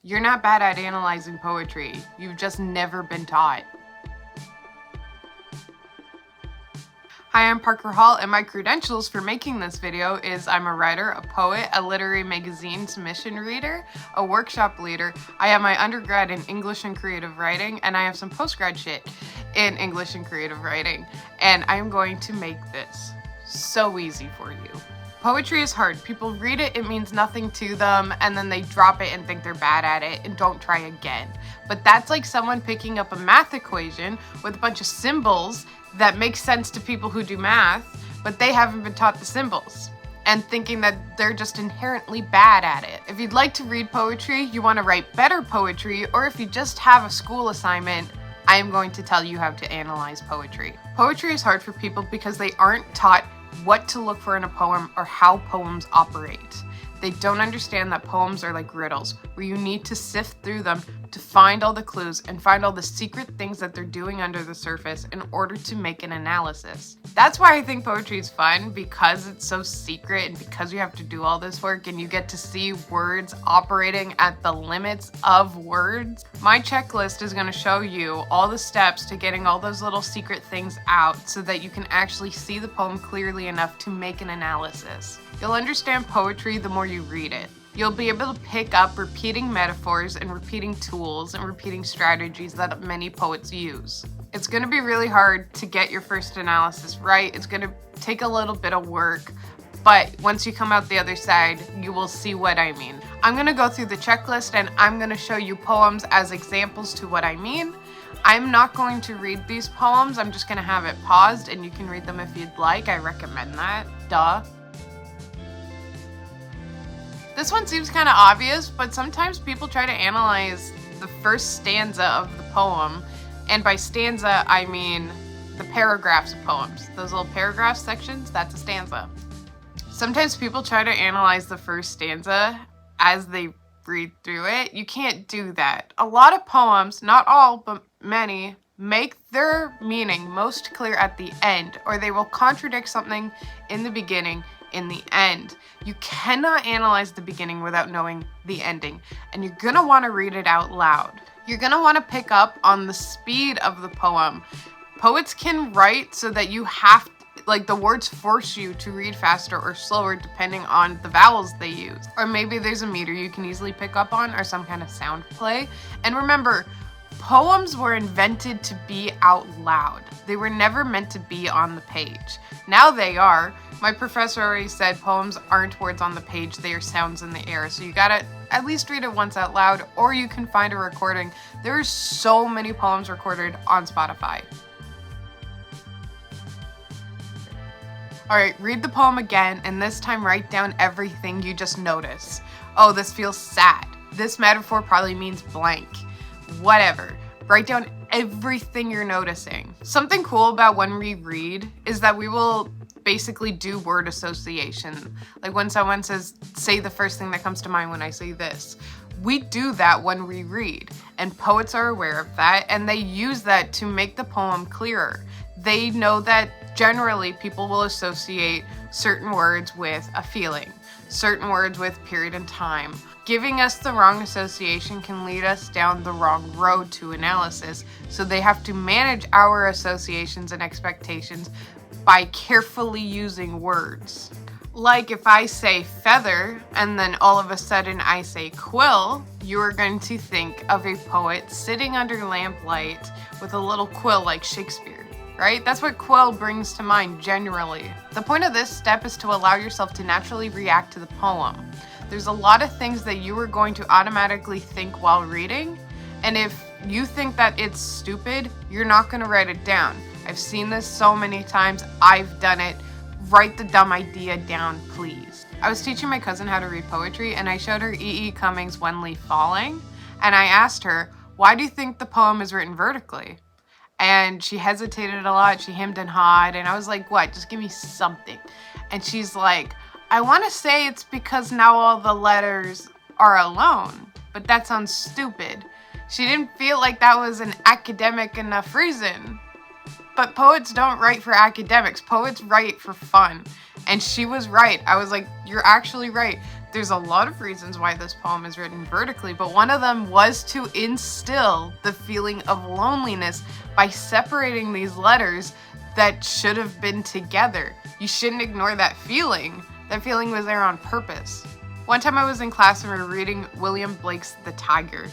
You're not bad at analyzing poetry. You've just never been taught. Hi, I'm Parker Hall, and my credentials for making this video is I'm a writer, a poet, a literary magazine submission reader, a workshop leader. I have my undergrad in English and creative writing, and I have some postgrad shit in English and creative writing. And I'm going to make this so easy for you. Poetry is hard. People read it, it means nothing to them, and then they drop it and think they're bad at it and don't try again. But that's like someone picking up a math equation with a bunch of symbols that makes sense to people who do math, but they haven't been taught the symbols and thinking that they're just inherently bad at it. If you'd like to read poetry, you want to write better poetry, or if you just have a school assignment, I am going to tell you how to analyze poetry. Poetry is hard for people because they aren't taught what to look for in a poem or how poems operate. They don't understand that poems are like riddles, where you need to sift through them to find all the clues and find all the secret things that they're doing under the surface in order to make an analysis. That's why I think poetry is fun, because it's so secret and because you have to do all this work and you get to see words operating at the limits of words. My checklist is going to show you all the steps to getting all those little secret things out so that you can actually see the poem clearly enough to make an analysis. You'll understand poetry the more you read it. You'll be able to pick up repeating metaphors and repeating tools and repeating strategies that many poets use. It's going to be really hard to get your first analysis right. It's going to take a little bit of work, but once you come out the other side, you will see what I mean. I'm going to go through the checklist and I'm going to show you poems as examples to what I mean. I'm not going to read these poems. I'm just going to have it paused and you can read them if you'd like. I recommend that. Duh. This one seems kind of obvious, but sometimes people try to analyze the first stanza of the poem, and by stanza, I mean the paragraphs of poems. Those little paragraph sections, that's a stanza. Sometimes people try to analyze the first stanza as they read through it. You can't do that. A lot of poems, not all, but many, make their meaning most clear at the end, or they will contradict something in the beginning in the end. You cannot analyze the beginning without knowing the ending, and you're gonna want to read it out loud. You're gonna want to pick up on the speed of the poem. Poets can write so that you have the words force you to read faster or slower depending on the vowels they use. Or maybe there's a meter you can easily pick up on, or some kind of sound play. And remember, poems were invented to be out loud. They were never meant to be on the page. Now they are. My professor already said poems aren't words on the page, they are sounds in the air. So you gotta at least read it once out loud, or you can find a recording. There are so many poems recorded on Spotify. Alright, read the poem again, and this time write down everything you just noticed. Oh, this feels sad. This metaphor probably means blank. Whatever. Write down everything you're noticing. Something cool about when we read is that we will basically do word association. Like when someone says, say the first thing that comes to mind when I say this. We do that when we read, and poets are aware of that, and they use that to make the poem clearer. They know that generally people will associate certain words with a feeling, certain words with period and time. Giving us the wrong association can lead us down the wrong road to analysis, so they have to manage our associations and expectations by carefully using words. Like if I say feather and then all of a sudden I say quill, you are going to think of a poet sitting under lamplight with a little quill like Shakespeare, right? That's what quill brings to mind generally. The point of this step is to allow yourself to naturally react to the poem. There's a lot of things that you are going to automatically think while reading, and if you think that it's stupid, you're not going to write it down. I've seen this so many times. I've done it. Write the dumb idea down, please. I was teaching my cousin how to read poetry, and I showed her E.E. Cummings' One Leaf Falling, and I asked her, why do you think the poem is written vertically? And she hesitated a lot. She hemmed and hawed, and I was like, what? Just give me something. And she's like, I want to say it's because now all the letters are alone, but that sounds stupid. She didn't feel like that was an academic enough reason. But poets don't write for academics. Poets write for fun. And she was right. I was like, you're actually right. There's a lot of reasons why this poem is written vertically, but one of them was to instill the feeling of loneliness by separating these letters that should have been together. You shouldn't ignore that feeling. That feeling was there on purpose. One time I was in class and we were reading William Blake's The Tiger.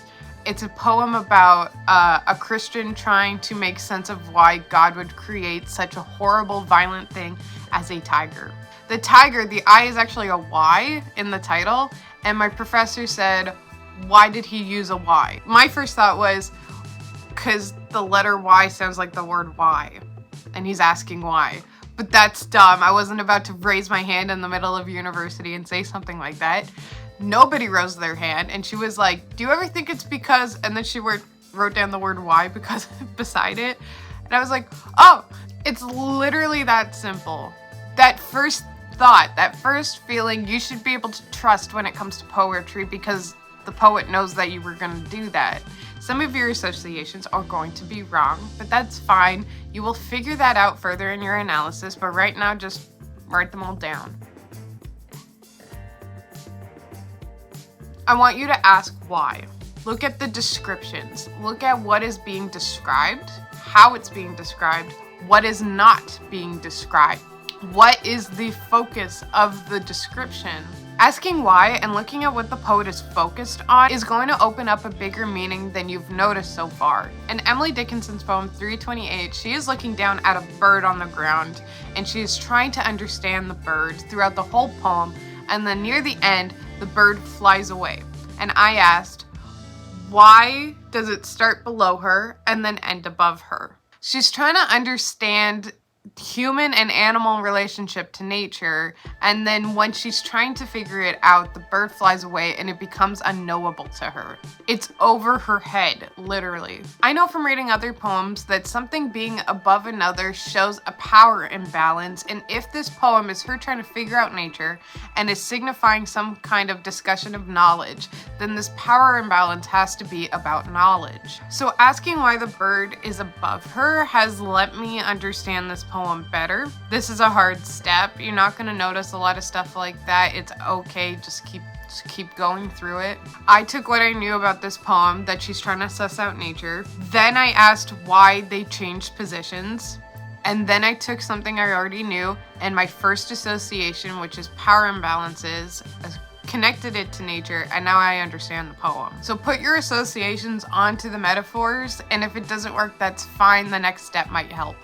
It's a poem about a Christian trying to make sense of why God would create such a horrible, violent thing as a tiger. The tiger, the I is actually a Y in the title, and my professor said, why did he use a Y? My first thought was, because the letter Y sounds like the word why, and he's asking why. But that's dumb. I wasn't about to raise my hand in the middle of university and say something like that. Nobody rose their hand, and she was like, do you ever think it's because, and then she wrote down the word why because beside it. And I was like, oh, it's literally that simple. That first thought, that first feeling, you should be able to trust when it comes to poetry because the poet knows that you were going to do that. Some of your associations are going to be wrong, but that's fine. You will figure that out further in your analysis, but right now just write them all down. I want you to ask why. Look at the descriptions. Look at what is being described, how it's being described, what is not being described. What is the focus of the description? Asking why and looking at what the poet is focused on is going to open up a bigger meaning than you've noticed so far. In Emily Dickinson's poem 328, she is looking down at a bird on the ground and she is trying to understand the bird throughout the whole poem, and then near the end, the bird flies away. And I asked, why does it start below her and then end above her? She's trying to understand human and animal relationship to nature, and then when she's trying to figure it out, the bird flies away and it becomes unknowable to her. It's over her head, literally. I know from reading other poems that something being above another shows a power imbalance, and if this poem is her trying to figure out nature and is signifying some kind of discussion of knowledge, then this power imbalance has to be about knowledge. So asking why the bird is above her has let me understand this poem better. This is a hard step. You're not going to notice a lot of stuff like that. It's okay. Just keep going through it. I took what I knew about this poem, that she's trying to suss out nature. Then I asked why they changed positions. And then I took something I already knew and my first association, which is power imbalances, connected it to nature, and now I understand the poem. So put your associations onto the metaphors, and if it doesn't work, that's fine. The next step might help.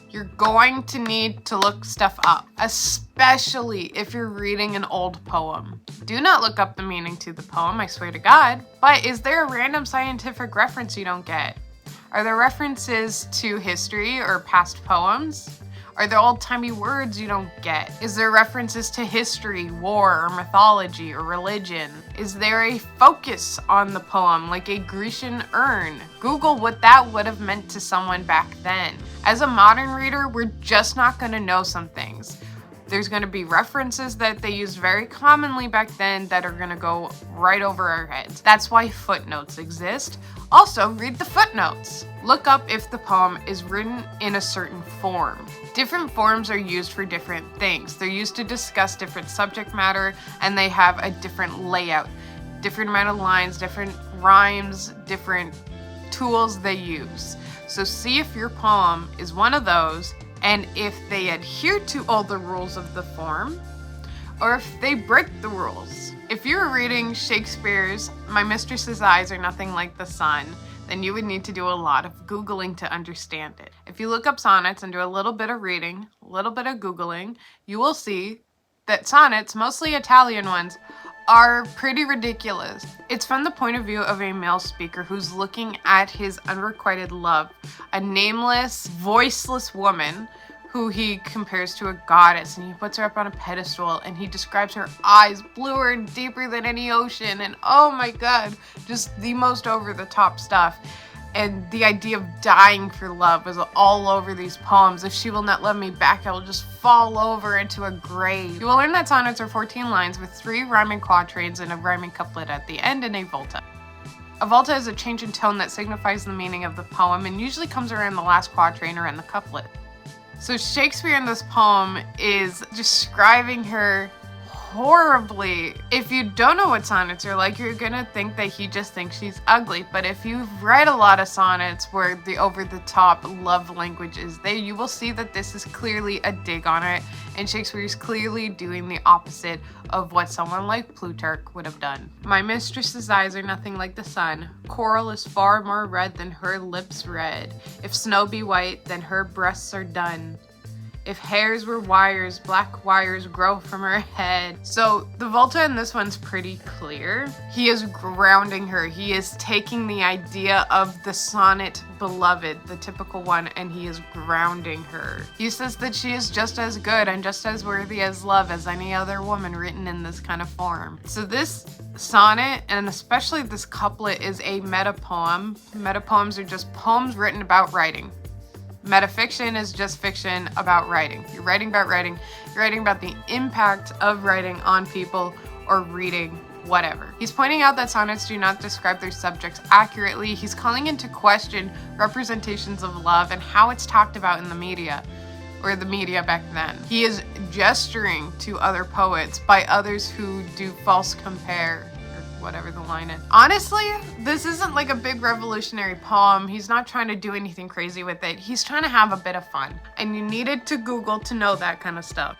You're going to need to look stuff up, especially if you're reading an old poem. Do not look up the meaning to the poem, I swear to God. But is there a random scientific reference you don't get? Are there references to history or past poems? Are there old-timey words you don't get? Is there references to history, war, or mythology, or religion? Is there a focus on the poem, like a Grecian urn? Google what that would have meant to someone back then. As a modern reader, we're just not going to know some things. There's going to be references that they used very commonly back then that are going to go right over our heads. That's why footnotes exist. Also, read the footnotes. Look up if the poem is written in a certain form. Different forms are used for different things. They're used to discuss different subject matter, and they have a different layout, different amount of lines, different rhymes, different tools they use. So see if your poem is one of those, and if they adhere to all the rules of the form, or if they break the rules. If you were reading Shakespeare's My Mistress's Eyes Are Nothing Like the Sun, then you would need to do a lot of Googling to understand it. If you look up sonnets and do a little bit of reading, a little bit of Googling, you will see that sonnets, mostly Italian ones, are pretty ridiculous. It's from the point of view of a male speaker who's looking at his unrequited love, a nameless, voiceless woman who he compares to a goddess, and he puts her up on a pedestal, and he describes her eyes bluer and deeper than any ocean, and oh my god, just the most over-the-top stuff. And the idea of dying for love is all over these poems. If she will not love me back, I will just fall over into a grave. You will learn that sonnets are 14 lines with 3 rhyming quatrains and a rhyming couplet at the end and a volta. A volta is a change in tone that signifies the meaning of the poem and usually comes around the last quatrain or in the couplet. So Shakespeare in this poem is describing her horribly. If you don't know what sonnets are like, you're gonna think that he just thinks she's ugly. But if you've read a lot of sonnets where the over-the-top love language is there, you will see that this is clearly a dig on it, and Shakespeare is clearly doing the opposite of what someone like Plutarch would have done. My mistress's eyes are nothing like the sun. Coral is far more red than her lips red. If snow be white, then her breasts are dun. If hairs were wires, black wires grow from her head. So the volta in this one's pretty clear. He is grounding her. He is taking the idea of the sonnet beloved, the typical one, and he is grounding her. He says that she is just as good and just as worthy as love as any other woman written in this kind of form. So this sonnet, and especially this couplet, is a meta poem. Meta poems are just poems written about writing. Metafiction is just fiction about writing. You're writing about writing. You're writing about the impact of writing on people or reading, whatever. He's pointing out that sonnets do not describe their subjects accurately. He's calling into question representations of love and how it's talked about in the media, or the media back then. He is gesturing to other poets by others who do false compare, whatever the line is. Honestly, this isn't like a big revolutionary poem. He's not trying to do anything crazy with it. He's trying to have a bit of fun. And you needed to Google to know that kind of stuff.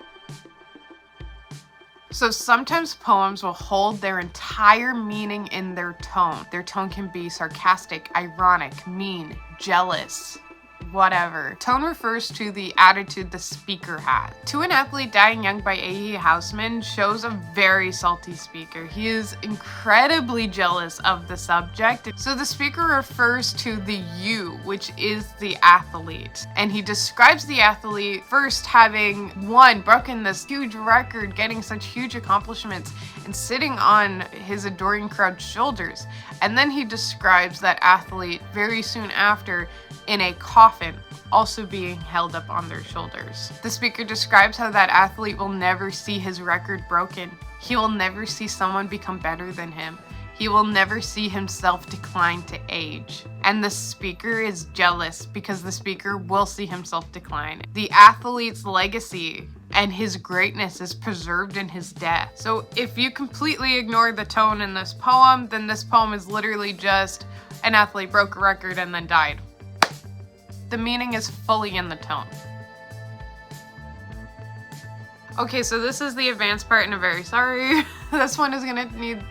So sometimes poems will hold their entire meaning in their tone. Their tone can be sarcastic, ironic, mean, jealous, whatever. Tone refers to the attitude the speaker had. To an Athlete Dying Young by A.E. Housman shows a very salty speaker. He is incredibly jealous of the subject. So the speaker refers to the you, which is the athlete. And he describes the athlete first having broken this huge record, getting such huge accomplishments, and sitting on his adoring crowd's shoulders. And then he describes that athlete very soon after in a coffin, also being held up on their shoulders. The speaker describes how that athlete will never see his record broken. He will never see someone become better than him. He will never see himself decline to age. And the speaker is jealous because the speaker will see himself decline. The athlete's legacy and his greatness is preserved in his death. So if you completely ignore the tone in this poem, then this poem is literally just an athlete broke a record and then died. The meaning is fully in the tone. Okay, so this is the advanced part, and I'm very sorry. This one is gonna need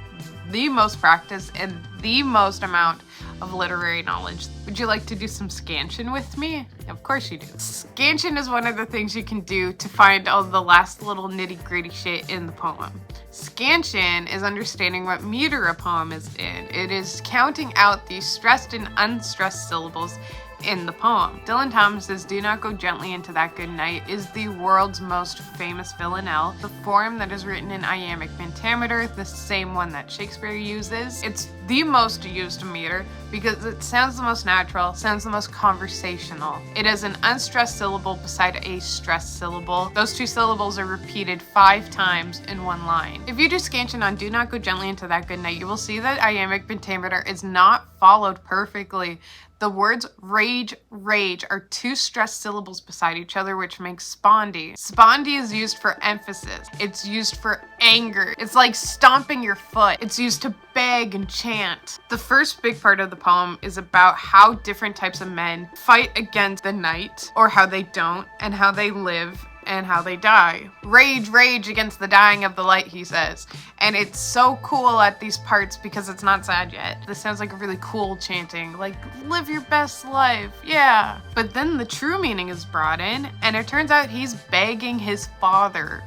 the most practice and the most amount of literary knowledge. Would you like to do some scansion with me? Of course you do. Scansion is one of the things you can do to find all the last little nitty-gritty shit in the poem. Scansion is understanding what meter a poem is in. It is counting out the stressed and unstressed syllables in the poem. Dylan Thomas's "Do Not Go Gently Into That Good Night" is the world's most famous villanelle, the form that is written in iambic pentameter, the same one that Shakespeare uses. It's the most used meter because it sounds the most natural, sounds the most conversational. It is an unstressed syllable beside a stressed syllable. Those two syllables are repeated 5 times in one line. If you do scansion on "Do Not Go Gently Into That Good Night," you will see that iambic pentameter is not followed perfectly. The words rage, rage are 2 stressed syllables beside each other, which makes spondy. Spondy is used for emphasis. It's used for anger. It's like stomping your foot. It's used to beg and chant. The first big part of the poem is about how different types of men fight against the night, or how they don't, and how they live and how they die. Rage, rage against the dying of the light, he says. And it's so cool at these parts because it's not sad yet. This sounds like a really cool chanting, like, live your best life, yeah. But then the true meaning is brought in, and it turns out he's begging his father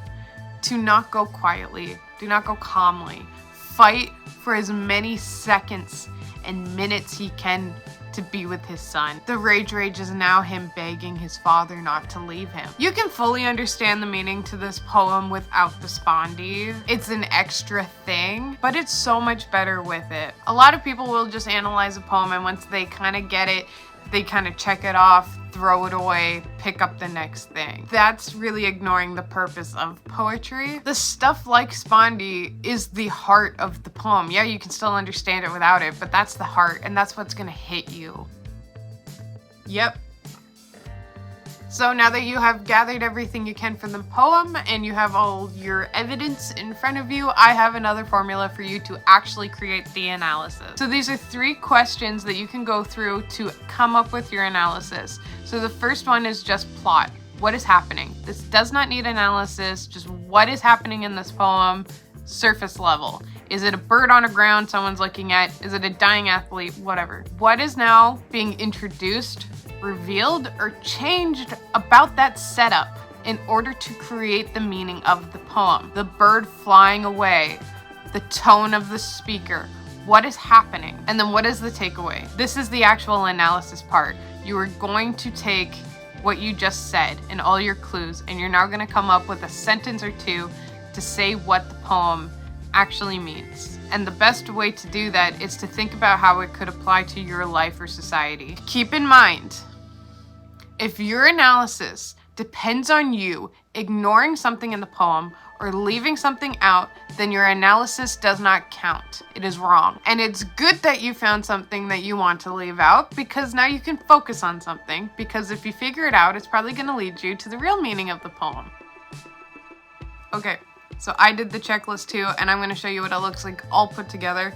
to not go quietly, do not go calmly. Fight for as many seconds and minutes he can to be with his son. The rage is now him begging his father not to leave him. You can fully understand the meaning to this poem without the spondy. It's an extra thing, but it's so much better with it. A lot of people will just analyze a poem, and once they kind of get it, they kind of check it off, throw it away, pick up the next thing. That's really ignoring the purpose of poetry. The stuff like spondy is the heart of the poem. Yeah, you can still understand it without it, but that's the heart, and that's what's gonna hit you. Yep. So now that you have gathered everything you can from the poem and you have all your evidence in front of you, I have another formula for you to actually create the analysis. So these are 3 questions that you can go through to come up with your analysis. So the first one is just plot. What is happening? This does not need analysis, just what is happening in this poem, surface level. Is it a bird on a ground someone's looking at? Is it a dying athlete? Whatever. What is now being introduced, revealed, or changed about that setup in order to create the meaning of the poem? The bird flying away, the tone of the speaker, what is happening? And then what is the takeaway? This is the actual analysis part. You are going to take what you just said and all your clues, and you're now going to come up with a sentence or 2 to say what the poem actually means. And the best way to do that is to think about how it could apply to your life or society. Keep in mind, if your analysis depends on you ignoring something in the poem or leaving something out, then your analysis does not count. It is wrong. And it's good that you found something that you want to leave out, because now you can focus on something, because if you figure it out, it's probably going to lead you to the real meaning of the poem. Okay, so I did the checklist too, and I'm going to show you what it looks like all put together.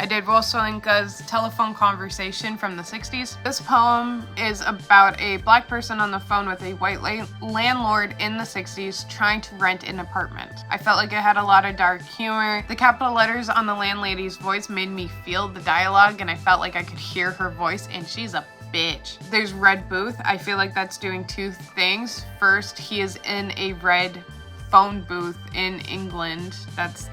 I did Wosolenka's Telephone Conversation from the 60s. This poem is about a black person on the phone with a white landlord in the 60s trying to rent an apartment. I felt like it had a lot of dark humor. The capital letters on the landlady's voice made me feel the dialogue, and I felt like I could hear her voice, and she's a bitch. There's Red Booth. I feel like that's doing 2 things. First, he is in a red phone booth in England. That's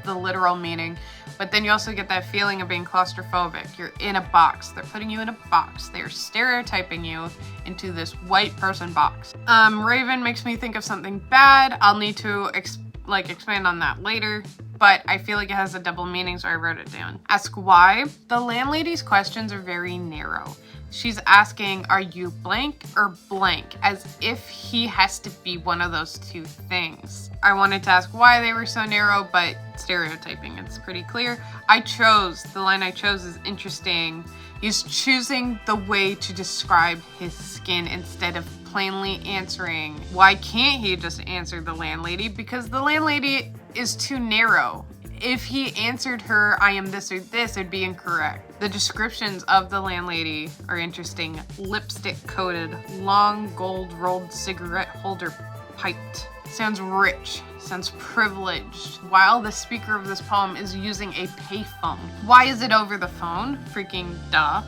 the literal meaning. But then you also get that feeling of being claustrophobic. You're in a box. They're putting you in a box. They're stereotyping you into this white person box. Raven makes me think of something bad. I'll need to expand on that later, but I feel like it has a double meaning, so I wrote it down. Ask why. The landlady's questions are very narrow. She's asking, are you blank or blank? As if he has to be one of those 2 things. I wanted to ask why they were so narrow, but stereotyping, it's pretty clear. The line I chose is interesting. He's choosing the way to describe his skin instead of plainly answering. Why can't he just answer the landlady? Because the landlady is too narrow. If he answered her, I am this or this, it'd be incorrect. The descriptions of the landlady are interesting. Lipstick coated, long gold rolled cigarette holder piped. Sounds rich, sounds privileged. While the speaker of this poem is using a payphone. Why is it over the phone? Freaking duh.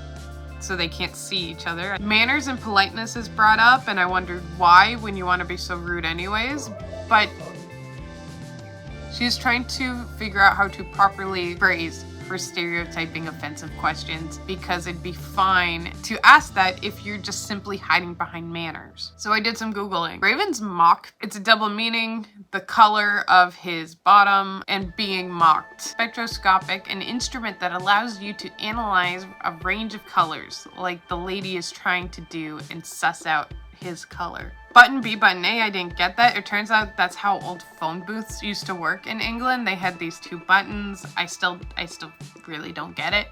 So they can't see each other. Manners and politeness is brought up, and I wondered why when you want to be so rude anyways, but she's trying to figure out how to properly phrase for stereotyping offensive questions, because it'd be fine to ask that if you're just simply hiding behind manners. So I did some Googling. Raven's mock, it's a double meaning, the color of his bottom and being mocked. Spectroscopic, an instrument that allows you to analyze a range of colors, like the lady is trying to do, and suss out his color. Button B, button A, I didn't get that. It turns out that's how old phone booths used to work in England. They had these 2 buttons. I still really don't get it.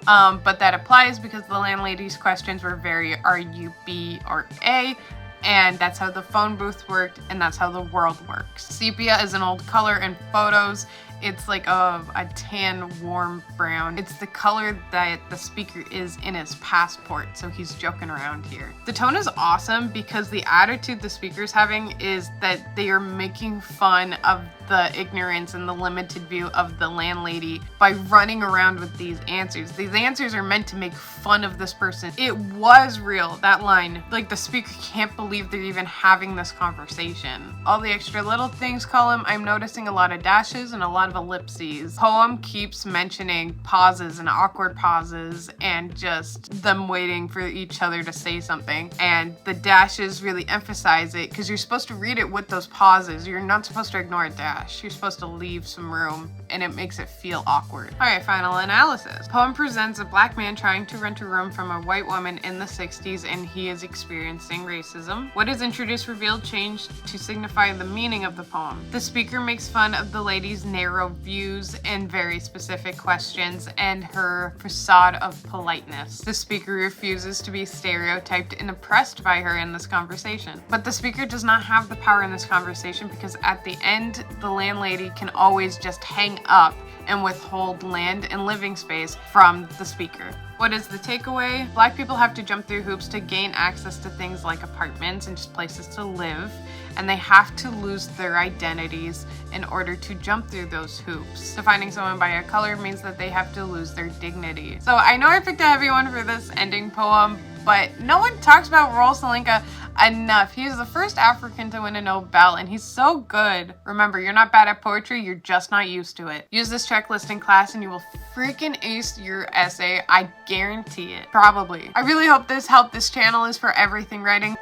But that applies because the landlady's questions were very, are you B or A? And that's how the phone booth worked, and that's how the world works. Sepia is an old color in photos. It's like a tan, warm brown. It's the color that the speaker is in his passport, so he's joking around here. The tone is awesome because the attitude the speaker's having is that they are making fun of the ignorance and the limited view of the landlady by running around with these answers. These answers are meant to make fun of this person. It was real, that line. Like, the speaker can't believe they're even having this conversation. All the extra little things column, I'm noticing a lot of dashes and a lot of ellipses. Poem keeps mentioning pauses and awkward pauses and just them waiting for each other to say something. And the dashes really emphasize it because you're supposed to read it with those pauses. You're not supposed to ignore a dash. You're supposed to leave some room and it makes it feel awkward. Alright, final analysis. Poem presents a black man trying to rent a room from a white woman in the 60s and he is experiencing racism. What is introduced, revealed, changed to signify the meaning of the poem. The speaker makes fun of the lady's narrow views and very specific questions and her facade of politeness. The speaker refuses to be stereotyped and oppressed by her in this conversation. But the speaker does not have the power in this conversation because at the end, the landlady can always just hang up and withhold land and living space from the speaker. What is the takeaway? Black people have to jump through hoops to gain access to things like apartments and just places to live, and they have to lose their identities in order to jump through those hoops. Defining someone by a color means that they have to lose their dignity. So I know I picked a heavy one for this ending poem, but no one talks about Raul Salenka enough. He is the first African to win a Nobel, and he's so good. Remember, you're not bad at poetry, you're just not used to it. Use this checklist in class and you will freaking ace your essay. I guarantee it. Probably. I really hope this helped. This channel is for everything writing.